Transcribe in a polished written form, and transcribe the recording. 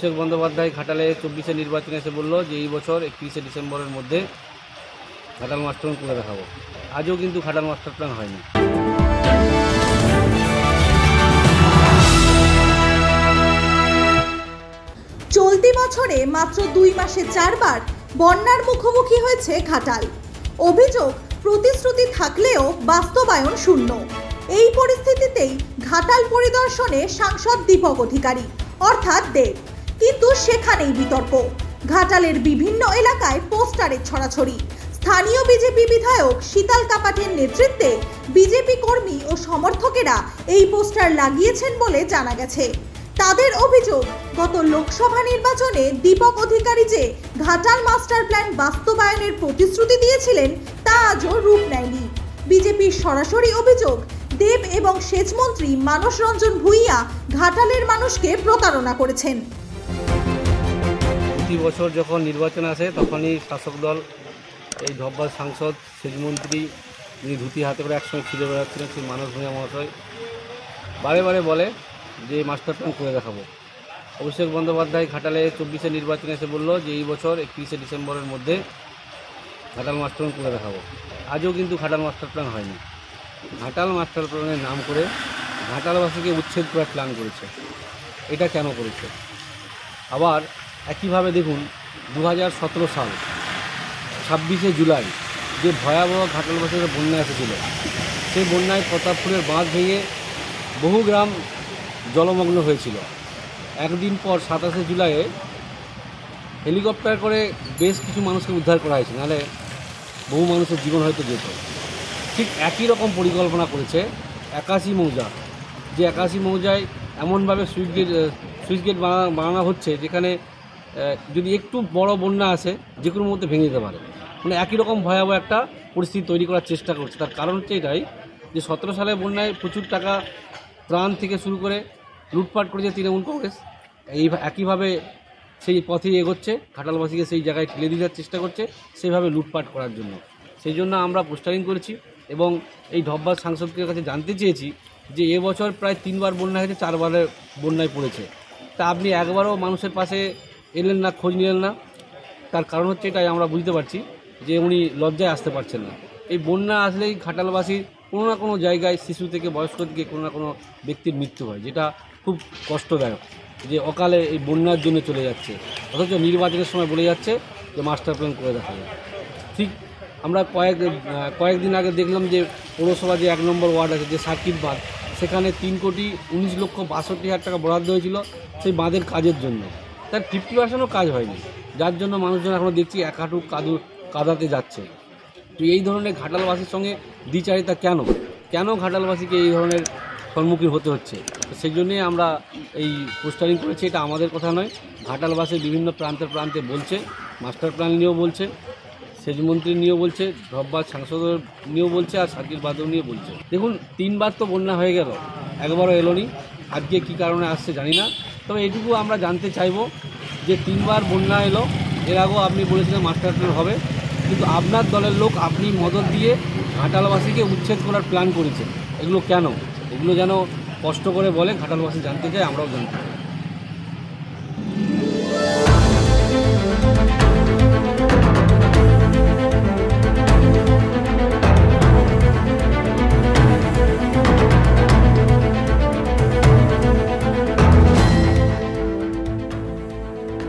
অভিষেক বন্দ্যোপাধ্যায় ঘাটালে 24-এ নির্বাচনে এসে বলল যে এই বছর 31শে ডিসেম্বরের মধ্যে ঘাটাল মাস্টার প্ল্যান করে দেখাবো। আজও কিন্তু ঘাটাল মাস্টার প্ল্যান হয়নি। চলতি বছরে মাত্র 2 মাসে 4 বার বন্যার মুখোমুখি হয়েছে ঘাটাল। অভিযোগ, প্রতিশ্রুতি থাকলেও বাস্তবায়ন শূন্য। এই পরিস্থিতিতেই ঘাটাল পরিদর্শনে সাংসদ দীপক অধিকারী অর্থাৎ দেব, কিন্তু সেখানেই বিতর্ক। ঘাটালের বিভিন্ন এলাকায় পোস্টারের ছড়াছড়ি। স্থানীয় বিজেপি বিধায়ক শীতল কাপাটের নেতৃত্বে বিজেপি কর্মী ও সমর্থকেরা এই পোস্টার লাগিয়েছেন বলে জানা গেছে। তাদের অভিযোগ, গত লোকসভা নির্বাচনে দীপক অধিকারী যে ঘাটাল মাস্টার প্ল্যান বাস্তবায়নের প্রতিশ্রুতি দিয়েছিলেন তা আজও রূপ নেয়নি। বিজেপির সরাসরি অভিযোগ, দেব এবং সেচমন্ত্রী মানস রঞ্জন ভূঁইয়া ঘাটালের মানুষকে প্রতারণা করেছেন। প্রতি বছর যখন নির্বাচন আসে তখনই শাসক দল এই ধব্বার সাংসদ সেচমন্ত্রী যিনি ধুতি হাতে করে একসঙ্গে ফিরে বেড়াচ্ছিলেন সেই মানস ভূঁইয়া মহাশয় বারে বারে বলে যে মাস্টার প্ল্যান করে দেখাবো। অভিষেক বন্দ্যোপাধ্যায় ঘাটালে 24-এ নির্বাচনে এসে বলল যে এই বছর 31শে ডিসেম্বরের মধ্যে ঘাটাল মাস্টার প্ল্যান করে দেখাবো। আজও কিন্তু ঘাটাল মাস্টার প্ল্যান হয়নি। ঘাটাল মাস্টার প্ল্যানের নাম করে ঘাটালবাসীকে উচ্ছেদ করার প্ল্যান করেছে। এটা কেন করেছে? আবার একইভাবে দেখুন 2017 সাল 26শে জুলাই যে ভয়াবহ ঘাটালবাসীর বন্যা এসেছিল, সেই বন্যায় প্রতাপপুরের বাঁধ ভেঙে বহু গ্রাম জলমগ্ন হয়েছিল। একদিন পর 27শে জুলাইয়ে হেলিকপ্টার করে বেশ কিছু মানুষকে উদ্ধার করা হয়েছে, নাহলে বহু মানুষের জীবন হয়তো যেত। ঠিক একই রকম পরিকল্পনা করেছে 81 মৌজা, যে 81 মৌজায় এমনভাবে সুইচ গেট বানানো হচ্ছে যেখানে যদি একটু বড় বন্যা আসে যে কোনো মুহূর্তে ভেঙে যেতে পারে। মানে একই রকম ভয়াবহ একটা পরিস্থিতি তৈরি করার চেষ্টা করছে। তার কারণ হচ্ছে এটাই যে 17 সালের বন্যায় প্রচুর টাকা ত্রাণ থেকে শুরু করে লুটপাট করেছে তৃণমূল কংগ্রেস। এই একইভাবে সেই পথেই এগোচ্ছে, ঘাটালবাসীকে সেই জায়গায় ঠেলে দেওয়ার চেষ্টা করছে সেইভাবে লুটপাট করার জন্য। সেই জন্য আমরা পোস্টারিং করেছি এবং এই ধব্বার সাংসদদের কাছে জানতে চেয়েছি যে এবছর প্রায় 3 বার বন্যা হয়েছে, 4 বারের বন্যায় পড়েছে, তা আপনি একবারও মানুষের পাশে এলেন না, খোঁজ নিলেন না। তার কারণ হচ্ছে এটাই, আমরা বুঝতে পারছি যে উনি লজ্জায় আসতে পারছেন না। এই বন্যা আসলেই ঘাটালবাসীর কোনো না কোনো জায়গায় শিশু থেকে বয়স্ক থেকে কোনো না কোনো ব্যক্তির মৃত্যু হয়, যেটা খুব কষ্টদায়ক যে অকালে এই বন্যার জন্য চলে যাচ্ছে, অথচ নির্বাচনের সময় বলে যাচ্ছে যে মাস্টার প্ল্যান করে দেখা যায়। ঠিক আমরা কয়েকদিন আগে দেখলাম যে পৌরসভা যে 1 নম্বর ওয়ার্ড আছে, যে সার্কিট বাঁধ, সেখানে 3,19,62,00,000 টাকা বরাদ্দ হয়েছিল সেই বাঁধের কাজের জন্য। তার 50%ও কাজ হয়নি, যার জন্য মানুষজন এখনও দেখছি এক হাঁটু কাদাতে যাচ্ছে। তো এই ধরনের ঘাটালবাসীর সঙ্গে দ্বিচারিতা কেন ঘাটালবাসীকে এই ধরনের সম্মুখীন হতে হচ্ছে? সেই জন্যই আমরা এই পোস্টারিং করেছি। এটা আমাদের কথা নয়, ঘাটালবাসীর বিভিন্ন প্রান্তে বলছে, মাস্টার প্ল্যান নিয়েও বলছে, সেচমন্ত্রী নিয়েও বলছে, ধব্বার সাংসদের নিয়েও বলছে, আর সার্কিট বাঁধও নিয়ে বলছে। দেখুন 3 বার তো বন্যা হয়ে গেল, একবারও এলোনি। আজকে কী কারণে আসছে জানি না, তবে এটুকু আমরা জানতে চাইব যে 3 বার বন্যা এলো, এর আগেও আপনি বলেছিলেন মাস্টার প্ল্যান হবে, কিন্তু আপনার দলের লোক আপনি মদত দিয়ে ঘাটালবাসীকে উচ্ছেদ করার প্ল্যান করেছেন। এগুলো কেন? এগুলো যেন কষ্ট করে বলে ঘাটালবাসী জানতে চায়, আমরাও জানতে চাই।